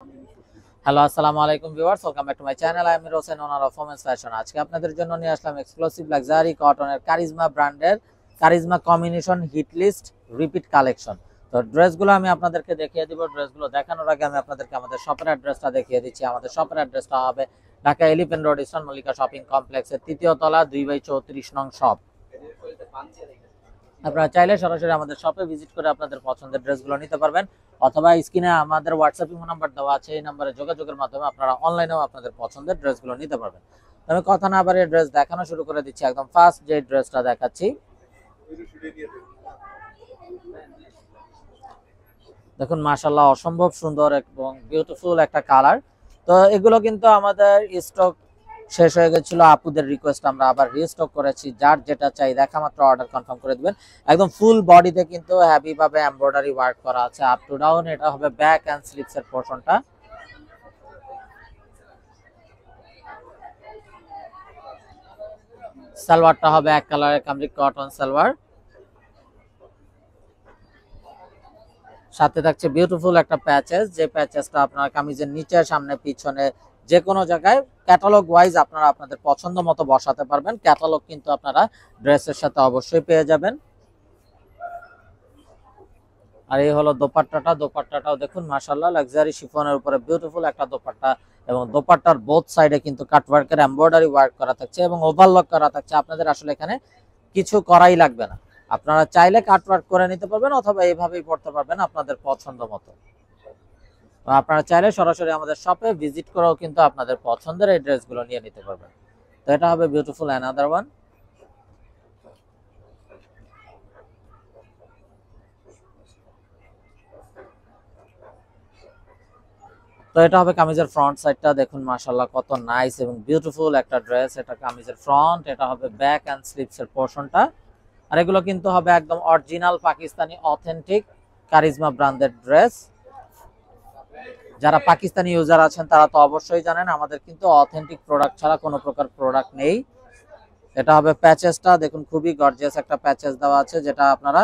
Hello, আসসালামু আলাইকুম viewers, welcome back to my channel. I am Hossain, owner of women's fashion. আজকে আপনাদের জন্য নিয়ে আসলাম এক্সক্লুসিভ লাক্সারি কটনের কারিজমা ব্র্যান্ডের Charisma combination hit list repeat collection. তো ড্রেসগুলো আমি আপনাদেরকে দেখিয়ে দিব। ড্রেসগুলো দেখানোর আগে আমি আপনাদেরকে আমাদের শপের অ্যাড্রেসটা দেখিয়ে দিচ্ছি। আমাদের শপের অ্যাড্রেসটা হবে Dhaka elephant road, eastern Mallika shopping কমপ্লেক্সের ৩য় তলা 2/34 নং শপ। আপনারা চাইলে সরাসরি আমাদের শপে ভিজিট করে আপনাদের পছন্দের ড্রেসগুলো নিতে পারবেন, অথবা স্ক্রিনে আমাদের হোয়াটসঅ্যাপ ইমো নাম্বার দেওয়া আছে, এই নাম্বারে যোগাযোগের মাধ্যমে আপনারা অনলাইনেও আপনাদের পছন্দের ড্রেসগুলো নিতে পারবেন। আমি কথা না বাড়িয়ে ড্রেস দেখানো শুরু করে দিচ্ছি। একদম ফার্স্ট যে ড্রেসটা দেখাচ্ছি, দেখুন মাশাআল্লাহ অসম্ভব সুন্দর এবং বিউটিফুল একটা কালার। তো এগুলো কিন্তু আমাদের স্টক শেষ হয়ে গেছিল, আপুদের রিকোয়েস্ট আমরা আবার রিস্টক করেছি। যার যেটা চাই দেখা মাত্র অর্ডার কনফার্ম করে দিবেন। একদম ফুল বডিতে কিন্তু হেভি ভাবে এমব্রয়ডারি ওয়ার্ক করা আছে আপ টু ডাউন। এটা হবে ব্যাক এন্ড স্লিভস এর পোরশনটা। সালোয়ারটা হবে এক কালারের কামরিক কটন সালোয়ার, সাথে থাকছে বিউটিফুল একটা প্যাচেস, যে প্যাচেসটা আপনার কামিজের নিচে সামনে পিছনে যে কোনো জায়গায় ক্যাটালগ ওয়াইজ আপনারা আপনাদের পছন্দ মতো বসাতে পারবেন। ক্যাটালগ কিন্তু আপনারা ড্রেসের সাথে অবশ্যই পেয়ে যাবেন। আর এই হলো দোপাট্টাটা। দোপাট্টাটাও দেখুন মাশাআল্লাহ লাক্সারি শিফনের উপরে বিউটিফুল একটা দোপাট্টা, এবং দোপাট্টার বোথ সাইডে কিন্তু কাটওয়ার্কের এমব্রয়ডারি ওয়ার্ক করা থাকছে এবং ওভারলক করা থাকছে। আপনাদের আসলে এখানে কিছু করাই লাগবে না, আপনারা চাইলে কাটওয়ার্ক করে নিতে পারবেন অথবা এইভাবেই পড়তে পারবেন আপনাদের পছন্দ মতো। তো আপনারা চাইলে সরাসরি আমাদের শপে ভিজিট করেও কিন্তু আপনাদের পছন্দের এই ড্রেসগুলো নিয়ে নিতে পারবেন। তো এটা হবে বিউটিফুল অ্যানাদার ওয়ান। তো এটা হবে কামিজের ফ্রন্ট সাইডটা, দেখুন মাশাআল্লাহ কত নাইস এবং বিউটিফুল একটা ড্রেস। এটা কামিজের ফ্রন্ট, এটা হবে ব্যাক এন্ড স্লিভস এর পোরশনটা। আর এগুলো কিন্তু হবে একদম অরিজিনাল পাকিস্তানি অথেন্টিক কারিজমা ব্র্যান্ডের ড্রেস। যারা পাকিস্তানি ইউজার আছেন তারা তো অবশ্যই জানেন আমাদের কিন্তু অথেন্টিক প্রোডাক্ট ছাড়া কোনো প্রকার প্রোডাক্ট নেই। এটা হবে প্যাচেসটা, দেখুন খুবই গর্জিয়াস একটা প্যাচেস দেওয়া আছে, যেটা আপনারা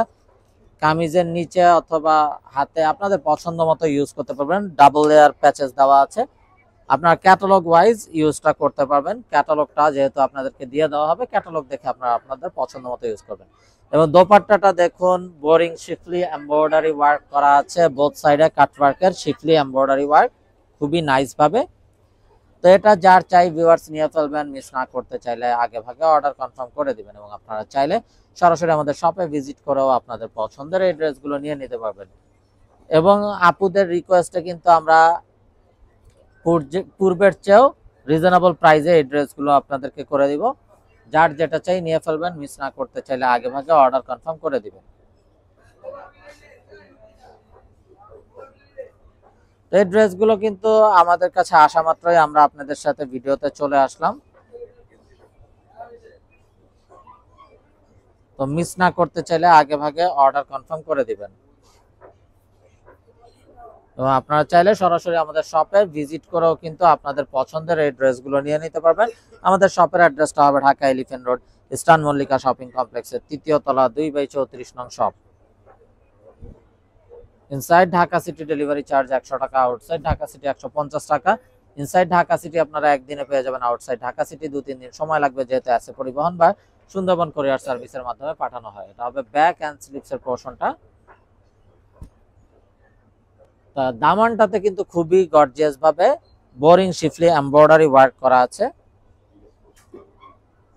কামিজের নিচে অথবা হাতে আপনাদের পছন্দ মতো ইউজ করতে পারবেন। ডাবল লেয়ার প্যাচেস দেওয়া আছে, আপনারা ক্যাটালগ ওয়াইজ ইউজটা করতে পারবেন। ক্যাটালগটা যেহেতু আপনাদেরকে দিয়ে দেওয়া হবে, ক্যাটালগ দেখে আপনারা আপনাদের পছন্দ মতো ইউজ করবেন। এবং দোপাট্টাটা দেখুন বোরিং শিফলি এমব্রয়ডারি ওয়ার্ক করা আছে, বোথ সাইডে কাটওয়ার্কের শিফলি এমব্রয়ডারি ওয়ার্ক খুবই নাইস ভাবে। তো এটা যার চাই ভিউয়ার্স নিয়ে ফেলবেন, মিস না করতে চাইলে আগে ভাগে অর্ডার কনফার্ম করে দিবেন, এবং আপনারা চাইলে সরাসরি আমাদের শপে ভিজিট করেও আপনাদের পছন্দের এই ড্রেসগুলো নিয়ে নিতে পারবেন। এবং আপুদের রিকোয়েস্টে কিন্তু আমরা পূর্বের চেয়েও রিজনেবল প্রাইসে এই ড্রেসগুলো আপনাদেরকে করে দিব। যার যেটা চাই নিয়ে ফেলবেন, মিস না করতে চাইলে আগে ভাগে অর্ডার কনফার্ম করে দিবেন। তো এই ড্রেসগুলো কিন্তু আমাদের কাছে আসা মাত্রই আমরা আপনাদের সাথে ভিডিওতে চলে আসলাম, তো মিস না করতে চাইলে আগে ভাগে অর্ডার কনফার্ম করে দিবেন। এবং আপনারা চাইলে সরাসরি আমাদের শপে ভিজিট করেও কিন্তু আপনাদের পছন্দের এই ড্রেসগুলো নিয়ে নিতে পারবেন। আমাদের শপের অ্যাড্রেসটা হবে Dhaka elephant road, eastern Mallika shopping কমপ্লেক্সের ৩য় তলা 2/34 নং shop. Inside Dhaka city delivery charge 100 টাকা, আউটসাইড ঢাকা সিটি 150 টাকা। ইনসাইড ঢাকা সিটি আপনারা একদিনে পেয়ে যাবেন, আউটসাইড ঢাকা সিটি 2-3 দিন সময় লাগবে, যেহেতু আছে পরিবহন বা সুন্দরবন কোরিয়ার সার্ভিসের মাধ্যমে পাঠানো হয়। এটা হবে ব্যাক এন্ড স্লিভস এর পোরশনটা। দামানটাতে কিন্তু খুবই গর্জিয়াস ভাবে বোরিং শিফলি এমব্রয়ডারি ওয়ার্ক করা আছে।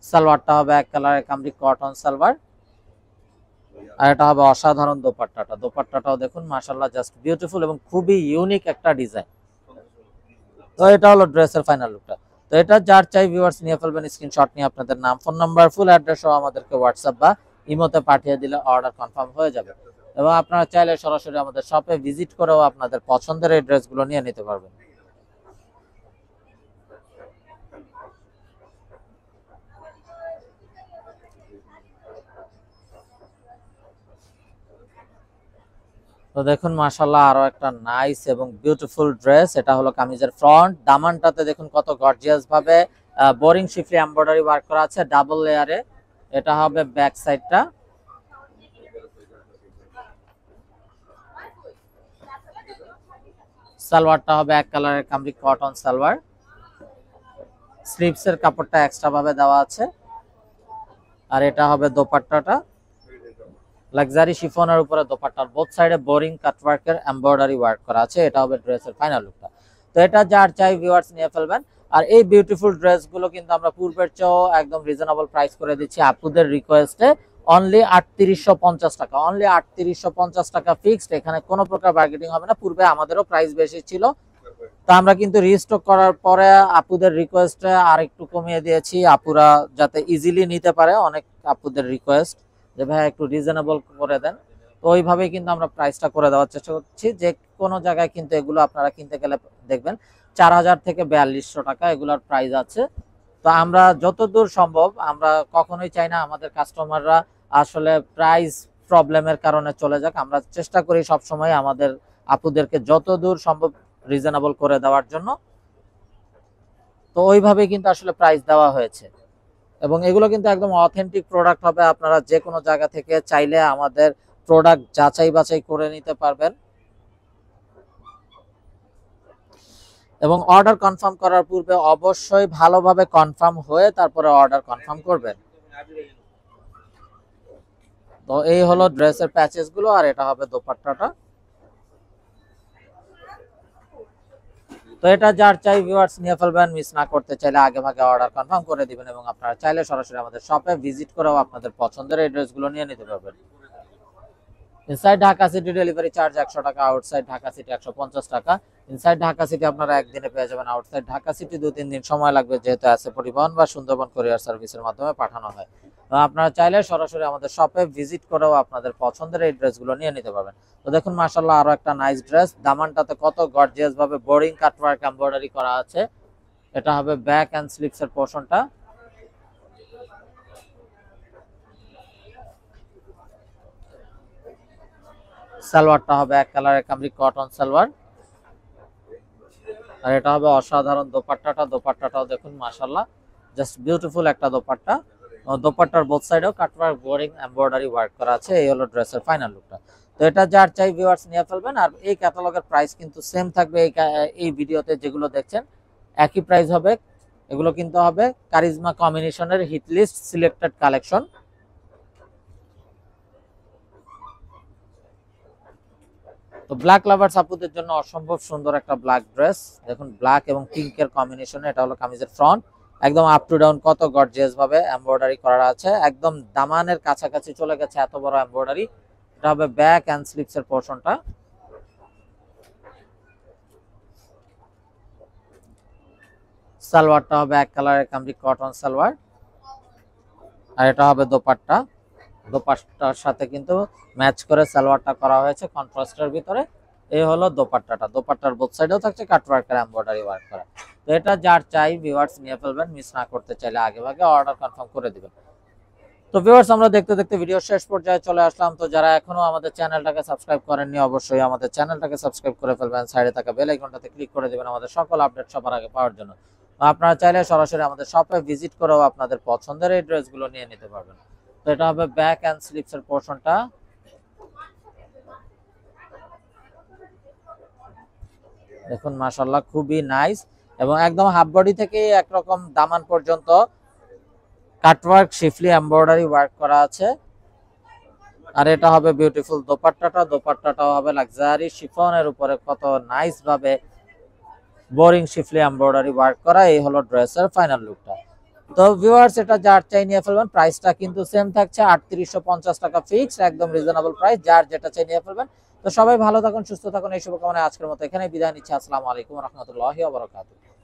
সালোয়ারটা হবে এক কালারের কামরিক কটন সালোয়ার, আর এটা হবে অসাধারণ দোপাট্টাটা। দোপাট্টাটাও দেখুন মাশাআল্লাহ জাস্ট বিউটিফুল এবং খুবই ইউনিক একটা ডিজাইন। তো এটা হলো ড্রেসের ফাইনাল লুকটা। তো এটা যার চাই ভিউয়ার্স নিয়ে ফেলবেন, স্ক্রিনশট নিয়ে আপনাদের নাম, ফোন নাম্বার, ফুল অ্যাড্রেস সহ আমাদেরকে হোয়াটসঅ্যাপ বা ইমোতে পাঠিয়ে দিলে অর্ডার কনফার্ম হয়ে যাবে। এবং আপনারা চাইলে সরাসরি আমাদের শপে ভিজিট করেও আপনাদের পছন্দের এই ড্রেসগুলো নিয়ে নিতে পারবেন। তো দেখুন মাশাআল্লাহ আরো একটা নাইস এবং বিউটিফুল ড্রেস। এটা হলো কামিজের ফ্রন্ট, দামানটাতে দেখুন কত গর্জিয়াস ভাবে বোরিং শিফলি এমব্রয়ডারি ওয়ার্ক করা আছে ডাবল লেয়ারে। এটা হবে ব্যাক সাইডটা। সালোয়ারটা হবে এক কালারের কামরি কটন সালোয়ার, স্লিভসের কাপড়টা এক্সট্রা ভাবে দেওয়া আছে। আর এটা হবে দোপাট্টাটা, লাক্সারি শিফনের উপরে দোপাট্টার বোথ সাইডে বোরিং কাটওয়ার্কের এমব্রয়ডারি ওয়ার্ক করা আছে। এটা হবে ড্রেসের ফাইনাল লুকটা। তো এটা যার চাই ভিউয়ার্স নিয়ে ফেলবেন। আর এই বিউটিফুল ড্রেসগুলো কিন্তু আমরা পূর্বের চেয়েও একদম রিজনেবল প্রাইস করে দিচ্ছি আপুদের রিকোয়েস্টে, অনলি 3850 টাকা, অনলি 3850 টাকা ফিক্সড। এখানে কোনো প্রকার বার্গেনিং হবে না। পূর্বে আমাদেরও প্রাইস বেশি ছিল, তো আমরা কিন্তু রিস্টক করার পরে আপুদের রিকোয়েস্টে আর একটু কমিয়ে দিয়েছি, আপুরা যাতে ইজিলি নিতে পারে। অনেক আপুদের রিকোয়েস্ট যে ভাই একটু রিজনেবল করে দেন, তো ওইভাবেই কিন্তু আমরা প্রাইসটা করে দেওয়ার চেষ্টা করছি। যে কোনো জায়গায় কিন্তু এগুলো আপনারা কিনতে গেলে দেখবেন 4000 থেকে 4200 টাকা এগুলোর প্রাইস আছে। তো আমরা যতদূর সম্ভব, আমরা কখনোই চাই না আমাদের কাস্টমাররা আসলে প্রাইস প্রবলেমের কারণে চলে যাক। আমরা চেষ্টা করি সবসময় আমাদের আপুদেরকে যতদূর সম্ভব রিজনেবল করে দেওয়ার জন্য। তো ওইভাবে কিন্তু আসলে প্রাইস দেওয়া হয়েছে, এবং এগুলো কিন্তু একদম অথেন্টিক প্রোডাক্ট হবে। আপনারা যে কোনো জায়গা থেকে চাইলে আমাদের প্রোডাক্ট যাচাই বাছাই করে নিতে পারবেন, এবং অর্ডার কনফার্ম করার পূর্বে অবশ্যই ভালোভাবে কনফার্ম হয়ে তারপরে অর্ডার কনফার্ম করবেন। তো এই হলো ড্রেসের প্যাচেস গুলো, আর এটা হবে দোপাট্টাটা। তো এটা যার চাই ভিউয়ার্স নিয়ে ফেলবেন, মিস না করতে চাইলে আগে ভাগে অর্ডার কনফার্ম করে দিবেন, এবং আপনারা চাইলে সরাসরি আমাদের শপে ভিজিট করেও আপনাদের পছন্দের এই ড্রেসগুলো নিয়ে নিতে পারবেন। Inside Dhaka city delivery charge 100 টাকা, আউটসাইড ঢাকা সিটি 150 টাকা। ইনসাইড ঢাকা সিটি আপনারা একদিনে পেয়ে যাবেন, আউটসাইড ঢাকা সিটি 2-3 দিন সময় লাগবে, যেহেতু আছে পরিবহন বা সুন্দরবন কুরিয়ার সার্ভিসের মাধ্যমে পাঠানো হয়। তো আপনারা চাইলে সরাসরি আমাদের শপে ভিজিট করেও আপনাদের পছন্দের এই ড্রেসগুলো নিয়ে নিতে পারবেন। তো দেখুন মাশাআল্লাহ আরো একটা নাইস ড্রেস, দামানটাতে কত গর্জিয়াস ভাবে বোরিং কাটওয়ার্ক এমব্রয়ডারি করা আছে। এটা হবে ব্যাক এন্ড স্লিভস এর পোরশনটা। সালোয়ারটা হবে এক কালারের কামরি কটন সালোয়ার, আর এটা হবে অসাধারণ দোপাট্টাটা। দোপাট্টাটাও দেখুন মাশাআল্লাহ জাস্ট বিউটিফুল একটা দোপাট্টা। দোপাট্টার বোথ সাইডেও কাটওয়ার্ক বোরিং এমব্রয়ডারি ওয়ার্ক করা আছে। এই হলো ড্রেসের ফাইনাল লুকটা। তো এটা যার চাই ভিউয়ার্স নিয়ে ফেলবেন। আর এই ক্যাটালগের প্রাইস কিন্তু সেম থাকবে, এই ভিডিওতে যেগুলো দেখছেন একই প্রাইস হবে। এগুলো কিন্তু হবে কারিজমা কম্বিনেশনের হিট লিস্ট সিলেক্টেড কালেকশন। তো ব্ল্যাক লাভার্স আপুদের জন্য অসম্ভব সুন্দর একটা ব্ল্যাক ড্রেস, দেখুন ব্ল্যাক এবং পিঙ্কের কম্বিনেশনে। এটা হলো কামিজের ফ্রন্ট, একদম আপ টু ডাউন কত গর্জিয়াস ভাবে এমব্রয়ডারি করা আছে, একদম দামানের কাছাকাছি চলে গেছে এত বড় এমব্রয়ডারি। এটা হবে ব্যাক এন্ড স্লিভস এর পোরশনটা। সালোয়ারটা হবে এক কালারের কামরি কটন সালোয়ার, আর এটা হবে দোপাট্টা। দোপাট্টার সাথে কিন্তু ম্যাচ করে সালোয়ারটা করা হয়েছে কন্ট্রাস্টের ভিতরে। এই হলো দোপাট্টাটা। দোপাট্টার বোথ সাইডেও থাকছে কাটওয়ার্কের এমব্রয়ডারি ওয়ার্ক করা। তো এটা যার চাই ভিউয়ার্স নিয়ে ফেলবেন, মিস না করতে চাইলে আগে ভাগে অর্ডার কনফার্ম করে দিবেন। তো ভিউয়ার্স আমরা দেখতে দেখতে ভিডিও শেষ পর্যায়ে চলে আসলাম। তো যারা এখনো আমাদের চ্যানেলটাকে সাবস্ক্রাইব করেননি অবশ্যই আমাদের চ্যানেলটাকে সাবস্ক্রাইব করে ফেলবেন, সাইডে থাকা বেল আইকনটাতে ক্লিক করে দিবেন আমাদের সকল আপডেট সবার আগে পাওয়ার জন্য। আপনারা চাইলে সরাসরি আমাদের শপে ভিজিট করেও আপনাদের পছন্দের এই ড্রেসগুলো নিয়ে নিতে পারবেন। তো এটা হবে ব্যাক এন্ড স্লিভস এর পোরশনটা। দেখুন মাশাআল্লাহ খুবই নাইস, এবং একদম হাফ বডি থেকে একরকম দামান পর্যন্ত কাটওয়ার্ক শিফলি এমব্রয়ডারি ওয়ার্ক করা আছে। আর এটা হবে বিউটিফুল দোপাট্টাটা। দোপাট্টাটাও হবে লাক্সারি শিফনের উপরে কত নাইস ভাবে বোরিং শিফলি এমব্রয়ডারি ওয়ার্ক করা। এই হলো ড্রেসের ফাইনাল লুকটা। তো ভিউয়ার্স এটা যার চাই নিয়ে ফেলবেন, প্রাইসটা কিন্তু সেম থাকছে 3850 টাকা ফিক্স, একদম রিজনেবল প্রাইস। যার যেটা চাই নিয়ে ফেলবেন। তো সবাই ভালো থাকুন, সুস্থ থাকুন, এই শুভকামনায় আজকের মতো এখানে বিদায় নিচ্ছি। আসসালামু আলাইকুম ওয়া রাহমাতুল্লাহি ওয়া বারাকাতুহু।